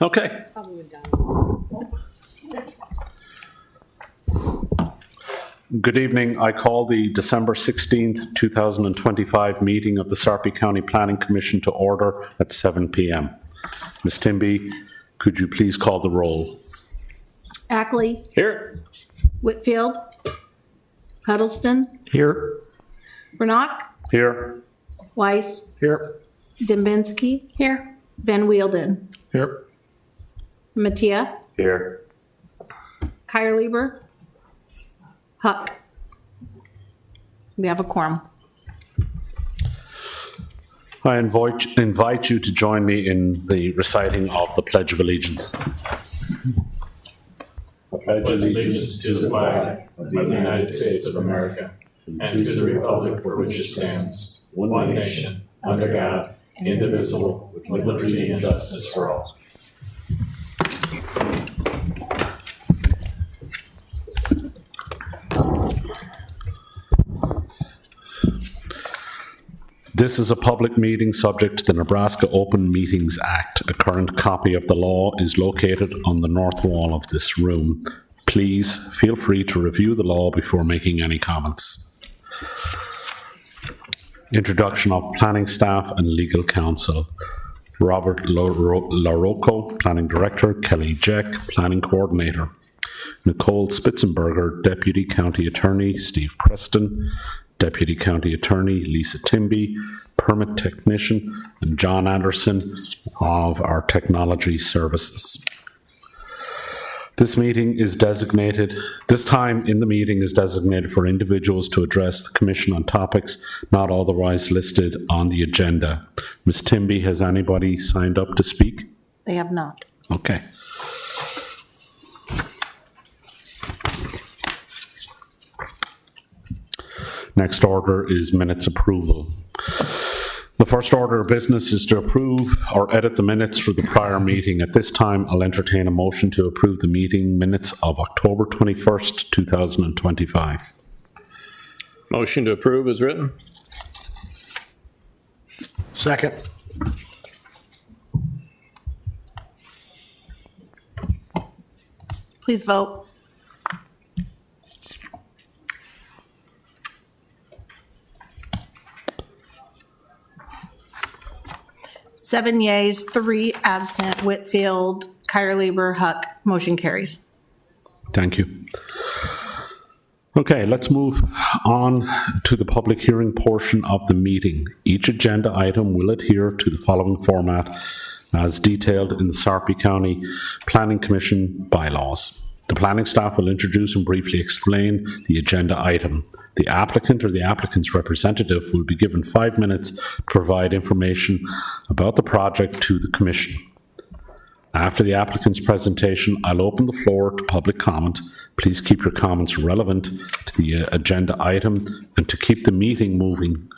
Okay. Good evening. I call the December 16th, 2025 meeting of the Sarpy County Planning Commission to order at 7 p.m. Ms. Timby, could you please call the roll? Ackley. Here. Whitfield. Huddleston. Here. Vernock. Here. Weiss. Here. Dembinski. Here. Van Wielden. Here. Mattia. Here. Kyrlieber. Huck. We have a quorum. I invite you to join me in the reciting of the Pledge of Allegiance. I pledge allegiance to the flag of the United States of America and to the republic for which it stands, one nation, under God, indivisible, with liberty and justice for all. This is a public meeting subject to the Nebraska Open Meetings Act. A current copy of the law is located on the north wall of this room. Please feel free to review the law before making any comments. Introduction of planning staff and legal counsel. Robert LaRocco, Planning Director, Kelly Jeck, Planning Coordinator. Nicole Spitzenberger, Deputy County Attorney, Steve Preston, Deputy County Attorney Lisa Timby, Permit Technician, and John Anderson of our Technology Services. This time in the meeting is designated for individuals to address the Commission on topics not otherwise listed on the agenda. Ms. Timby, has anybody signed up to speak? They have not. Okay. Next order is minutes approval. The first order of business is to approve or edit the minutes for the prior meeting. At this time, I'll entertain a motion to approve the meeting minutes of October 21st, 2025. Motion to approve is written. Second. Please vote. Seven yeas, 3 absent. Whitfield, Kyrlieber, Huck. Motion carries. Thank you. Okay, let's move on to the public hearing portion of the meeting. Each agenda item will adhere to the following format as detailed in the Sarpy County Planning Commission bylaws. The planning staff will introduce and briefly explain the agenda item. The applicant or the applicant's representative will be given 5 minutes to provide information about the project to the Commission. After the applicant's presentation, I'll open the floor to public comment. Please keep your comments relevant to the agenda item and to keep the meeting moving.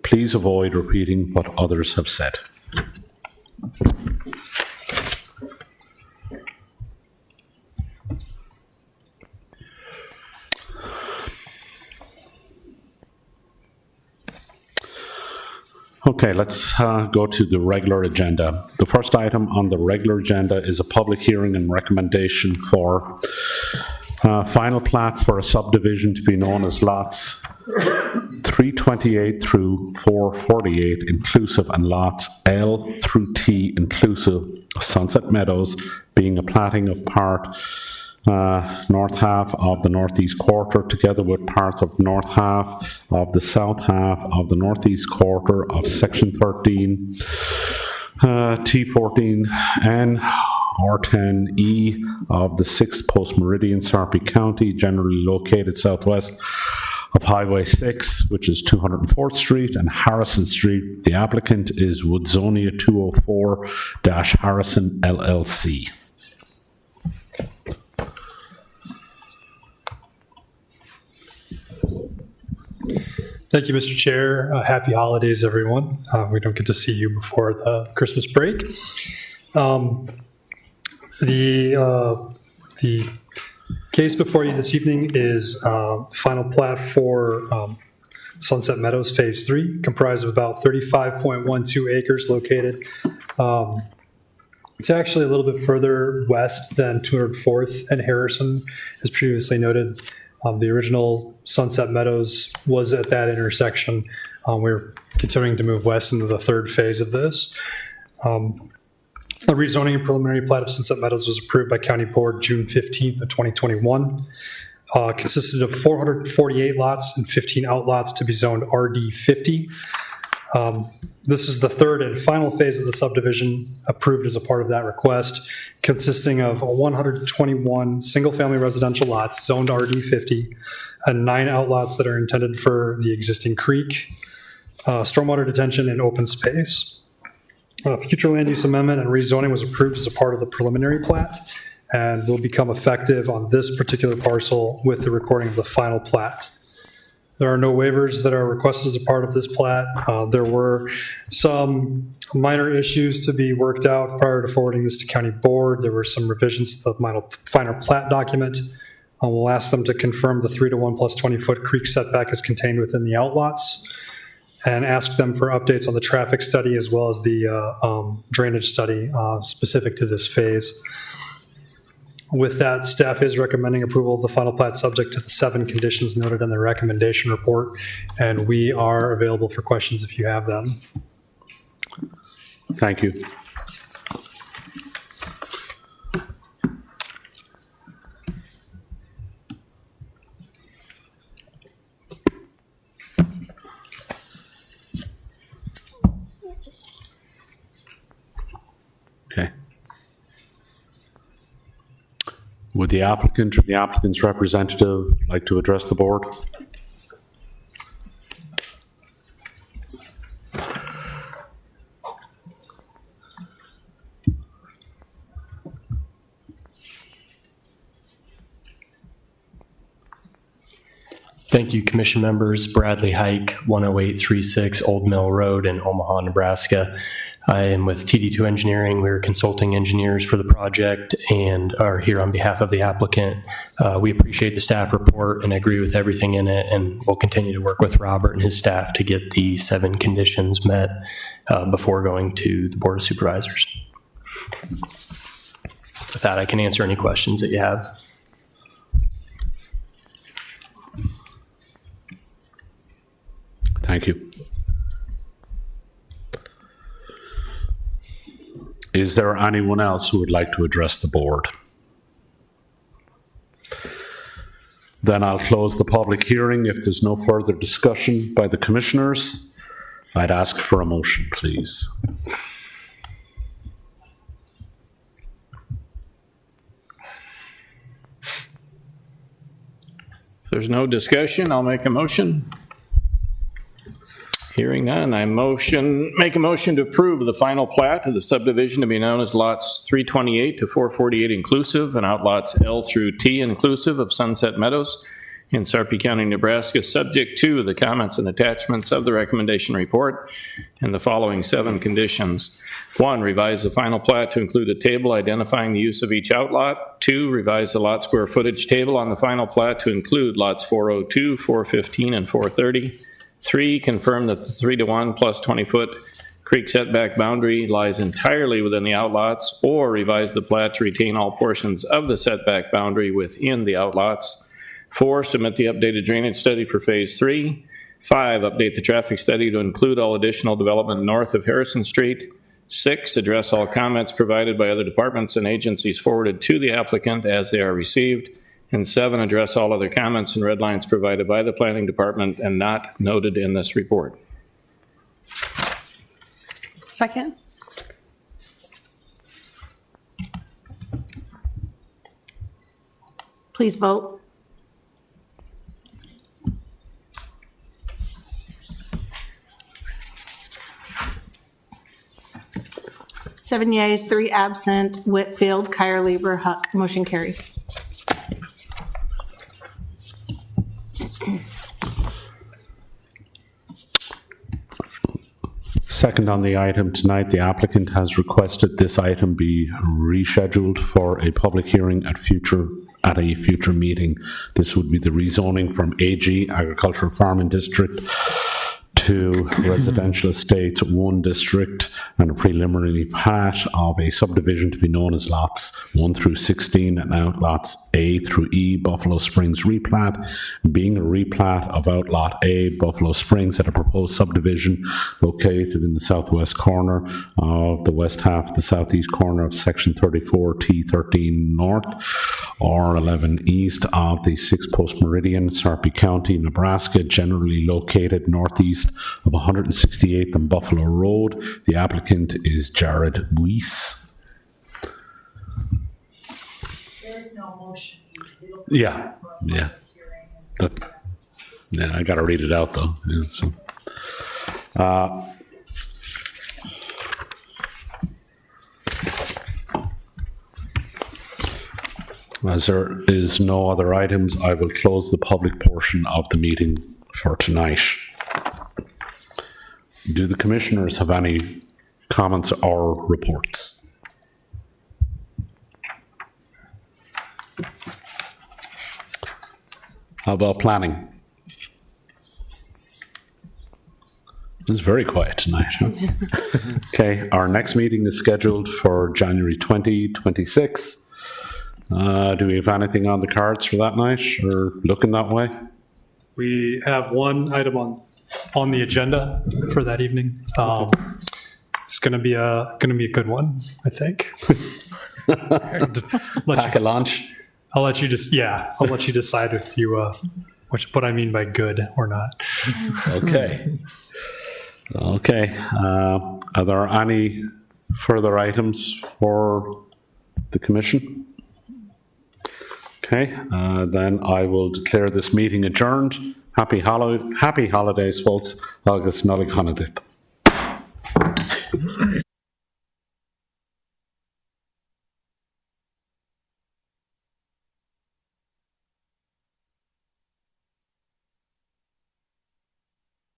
Please avoid repeating what others have said. Okay, let's go to the regular agenda. The first item on the regular agenda is a public hearing and recommendation for final plat for a subdivision to be known as lots 328 through 448 inclusive and lots L through T inclusive, Sunset Meadows, being a platting of part north half of the northeast quarter together with parts of north half of the south half of the northeast quarter of section 13 T14 and R10E of the 6th Post Meridian, Sarpy County, generally located southwest of Highway 6, which is 204th Street and Harrison Street. The applicant is Woodsonia 204-Harrison LLC. Thank you, Mr. Chair. Happy holidays, everyone. We don't get to see you before the Christmas break. The case before you this evening is final plat for Sunset Meadows Phase 3, comprised of about 35.12 acres located It's actually a little bit further west than 204th and Harrison, as previously noted. The original Sunset Meadows was at that intersection. We're continuing to move west into the third phase of this. The rezoning and preliminary plat of Sunset Meadows was approved by County Board June 15th of 2021. Consisted of 448 lots and 15 outlots to be zoned RD50. This is the third and final phase of the subdivision approved as a part of that request, consisting of 121 single-family residential lots zoned RD50 and 9 outlots that are intended for the existing creek, stormwater detention, and open space. Future land use amendment and rezoning was approved as a part of the preliminary plat and will become effective on this particular parcel with the recording of the final plat. There are no waivers that are requested as a part of this plat. There were some minor issues to be worked out prior to forwarding this to County Board. There were some revisions to the final plat document. We'll ask them to confirm the 3-to-1 plus 20-foot creek setback is contained within the outlots and ask them for updates on the traffic study as well as the drainage study specific to this phase. With that, staff is recommending approval of the final plat subject to the 7 conditions noted in the recommendation report, and we are available for questions if you have them. Thank you. Okay. Would the applicant or the applicant's representative like to address the board? Thank you, Commission members. Bradley Hike, 10836 Old Mill Road in Omaha, Nebraska. I am with TD2 Engineering. We're consulting engineers for the project and are here on behalf of the applicant. We appreciate the staff report and agree with everything in it, and we'll continue to work with Robert and his staff to get the 7 conditions met before going to the Board of Supervisors. With that, I can answer any questions that you have. Thank you. Is there anyone else who would like to address the board? Then I'll close the public hearing. If there's no further discussion by the commissioners, I'd ask for a motion, please. If there's no discussion, I'll make a motion. Hearing none, I make a motion to approve the final plat of the subdivision to be known as lots 328 to 448 inclusive and outlots L through T inclusive of Sunset Meadows in Sarpy County, Nebraska, subject to the comments and attachments of the recommendation report and the following 7 conditions. 1, revise the final plat to include a table identifying the use of each outlot. 2, revise the lot square footage table on the final plat to include lots 402, 415, and 430. 3, confirm that the 3-to-1 plus 20-foot creek setback boundary lies entirely within the outlots, or revise the plat to retain all portions of the setback boundary within the outlots. 4, submit the updated drainage study for phase 3. 5, update the traffic study to include all additional development north of Harrison Street. 6, address all comments provided by other departments and agencies forwarded to the applicant as they are received. And 7, address all other comments and red lines provided by the planning department and not noted in this report. Second. Please vote. Seven yeas, 3 absent. Whitfield, Kyer-Lieber, Huck. Motion carries. Second on the item tonight, the applicant has requested this item be rescheduled for a public hearing at a future meeting. This would be the rezoning from AG, Agricultural Farming District, 2 residential estates, 1 district, and a preliminary plat of a subdivision to be known as lots 1 through 16 and outlots A through E, Buffalo Springs replat, being a replat of outlot A, Buffalo Springs, at a proposed subdivision located in the southwest corner of the west half, the southeast corner of section 34 T13 North, or 11 east of the 6th Post Meridian, Sarpy County, Nebraska, generally located northeast of 168th and Buffalo Road. The applicant is Jared Weiss. There is no motion. It'll Yeah, for a yeah. public hearing and That- Yeah, I gotta read it out though. Yeah, so. As there is no other items, I will close the public portion of the meeting for tonight. Do the commissioners have any comments or reports? How about planning? It's very quiet tonight. Huh? Okay, our next meeting is scheduled for January 2026. Do we have anything on the cards for that night or looking that way? We have one item on the agenda for that evening. It's going to be a good one, I think. Pack a lunch? I'll let you decide if you what I mean by good or not. Okay. Okay. Are there any further items for the commission? Okay, then I will declare this meeting adjourned. Happy holidays, folks. Agus Nolly Conadit.